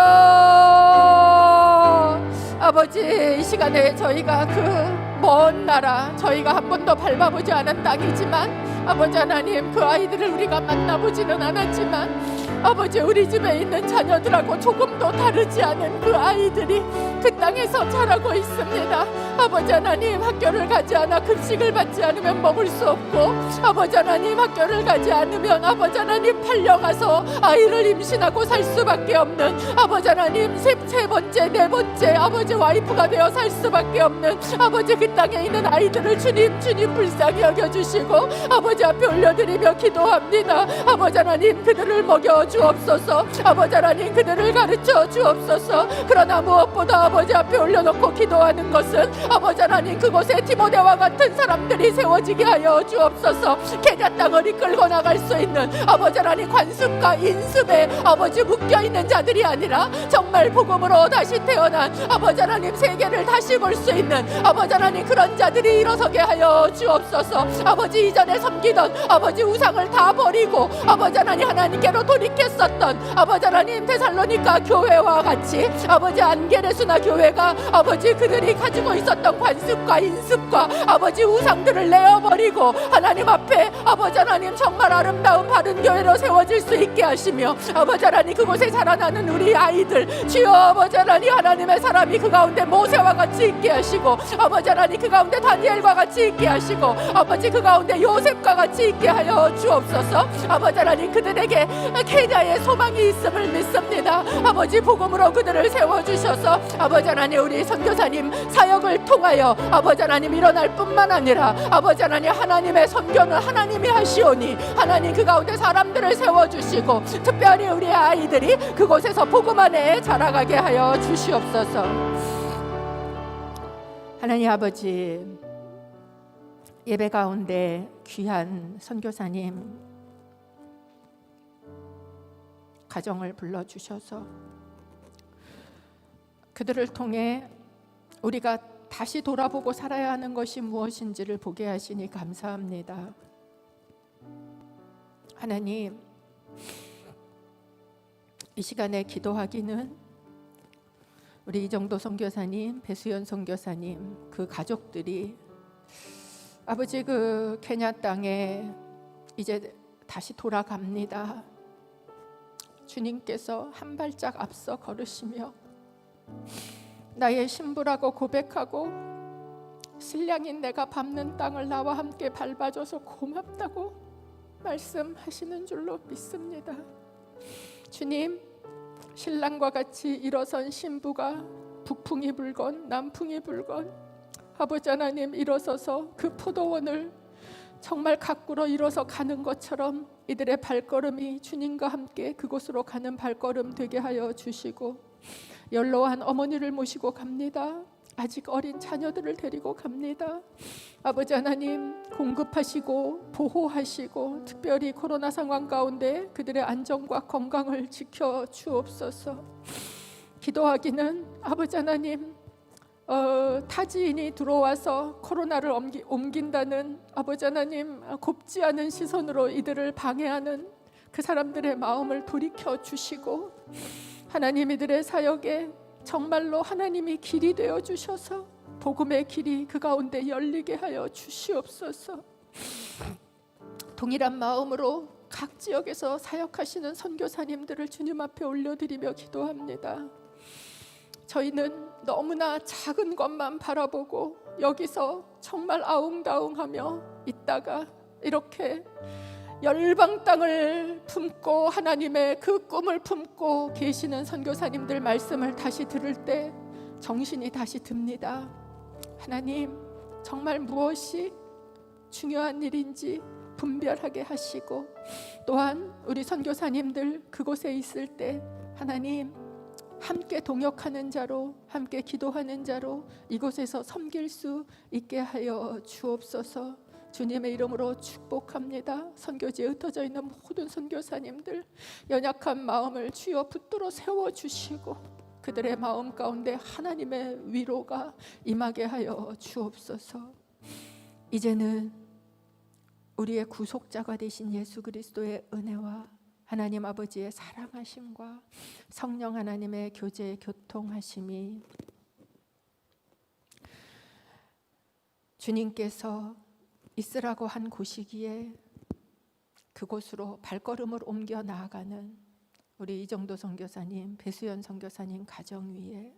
아버지 이 시간에 저희가 그 먼 나라 저희가 한 번도 밟아보지 않은 땅이지만 아버지 하나님 그 아이들을 우리가 만나보지는 않았지만 아버지 우리 집에 있는 자녀들하고 조금도 다르지 않은 그 아이들이 그 땅에서 자라고 있습니다. 아버지 하나님 학교를 가지 않아 급식을 받지 않으면 먹을 수 없고 아버지 하나님 학교를 가지 않으면 아버지 하나님 팔려가서 아이를 임신하고 살 수밖에 없는 아버지 하나님 세 번째 네 번째 아버지 와이프가 되어 살 수밖에 없는 아버지 그 땅에 있는 아이들을 주님 불쌍히 여겨주시고 아버지 앞에 올려드리며 기도합니다. 아버지 하나님 그들을 먹여 주옵소서. 아버지 하나님 그들을 가르쳐 주옵소서. 그러나 무엇보다 아버지 앞에 올려놓고 기도하는 것은 아버지 하나님 그곳에 디모데와 같은 사람들이 세워지게 하여 주옵소서. 케냐 땅을 이끌고 나갈 수 있는 아버지 하나님 관습과 인습에 아버지 묶여있는 자들이 아니라 정말 복음으로 다시 태어난 아버지 하나님 세계를 다시 볼 수 있는 아버지 하나님 그런 자들이 일어서게 하여 주옵소서. 아버지 이전에 섬기던 아버지 우상을 다 버리고 아버지 하나님 하나님께로 돌이켰었던 아버지 하나님 데살로니가 교회와 같이 아버지 안게레수나 교회가 아버지 그들이 가지고 있었던 관습과 인습과 아버지 우상들을 내어버리고 하나님 앞에 아버지 하나님 정말 아름다운 바른 교회로 세워질 수 있게 하시며 아버지 하나님 그곳에 자라나는 우리 아이들 주여 아버지 하나님 하나님의 사람이 그 가운데 모세와 같이 있게 하시고 아버지 하나님 그 가운데 다니엘과 같이 있게 하시고 아버지 그 가운데 요셉과 같이 있게 하여 주옵소서. 아버지 하나님 그들에게 케냐의 소망이 있음을 믿습니다. 아버지 복음으로 그들을 세워주셔서 아버지 하나님 우리 선교사님 사역을 통하여 아버지 하나님 일어날 뿐만 아니라 아버지 하나님 하나님의 선교는 하나님이 하시오니 하나님 그 가운데 사람들을 세워주시고 특별히 우리 아이들이 그곳에서 복음 안에 자라가게 하여 주시옵소서. 하나님 아버지 예배 가운데 귀한 선교사님 가정을 불러주셔서 그들을 통해 우리가 다시 돌아보고 살아야 하는 것이 무엇인지를 보게 하시니 감사합니다. 하나님 이 시간에 기도하기는 우리 이정도 선교사님, 배수연 선교사님 그 가족들이 아버지 그 케냐 땅에 이제 다시 돌아갑니다. 주님께서 한 발짝 앞서 걸으시며 나의 신부라고 고백하고 신랑인 내가 밟는 땅을 나와 함께 밟아줘서 고맙다고 말씀하시는 줄로 믿습니다. 주님 신랑과 같이 일어선 신부가 북풍이 불건 남풍이 불건 아버지 하나님 일어서서 그 포도원을 정말 가꾸러 일어서 가는 것처럼 이들의 발걸음이 주님과 함께 그곳으로 가는 발걸음 되게 하여 주시고 연로한 어머니를 모시고 갑니다. 아직 어린 자녀들을 데리고 갑니다. 아버지 하나님 공급하시고 보호하시고 특별히 코로나 상황 가운데 그들의 안전과 건강을 지켜 주옵소서. 기도하기는 아버지 하나님 타지인이 들어와서 코로나를 옮긴다는 아버지 하나님 곱지 않은 시선으로 이들을 방해하는 그 사람들의 마음을 돌이켜 주시고 하나님 이들의 사역에 정말로 하나님이 길이 되어 주셔서 복음의 길이 그 가운데 열리게 하여 주시옵소서. 동일한 마음으로 각 지역에서 사역하시는 선교사님들을 주님 앞에 올려드리며 기도합니다. 저희는 너무나 작은 것만 바라보고 여기서 정말 아웅다웅하며 있다가 이렇게 열방 땅을 품고 하나님의 그 꿈을 품고 계시는 선교사님들 말씀을 다시 들을 때 정신이 다시 듭니다. 하나님 정말 무엇이 중요한 일인지 분별하게 하시고 또한 우리 선교사님들 그곳에 있을 때 하나님 함께 동역하는 자로, 함께 기도하는 자로 이곳에서 섬길 수 있게 하여 주옵소서. 주님의 이름으로 축복합니다. 선교지에 흩어져 있는 모든 선교사님들, 연약한 마음을 주여 붙들어 세워주시고 그들의 마음 가운데 하나님의 위로가 임하게 하여 주옵소서. 이제는 우리의 구속자가 되신 예수 그리스도의 은혜와 하나님 아버지의 사랑하심과 성령 하나님의 교제 교통하심이 주님께서 있으라고 한 곳이기에 그곳으로 발걸음을 옮겨 나아가는 우리 이정도 선교사님, 배수연 선교사님 가정 위에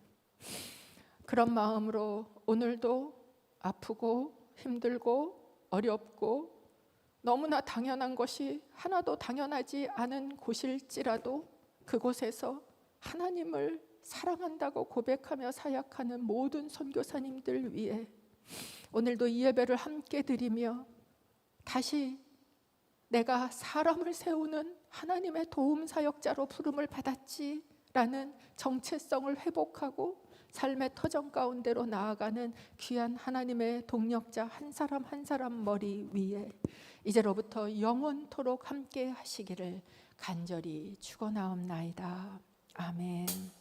그런 마음으로 오늘도 아프고 힘들고 어렵고 너무나 당연한 것이 하나도 당연하지 않은 곳일지라도 그곳에서 하나님을 사랑한다고 고백하며 사역하는 모든 선교사님들 위해 오늘도 이 예배를 함께 드리며 다시 내가 사람을 세우는 하나님의 도움 사역자로 부름을 받았지라는 정체성을 회복하고 삶의 터전 가운데로 나아가는 귀한 하나님의 동력자 한 사람 한 사람 머리 위에 이제로부터 영원토록 함께 하시기를 간절히 축원하옵나이다. 아멘.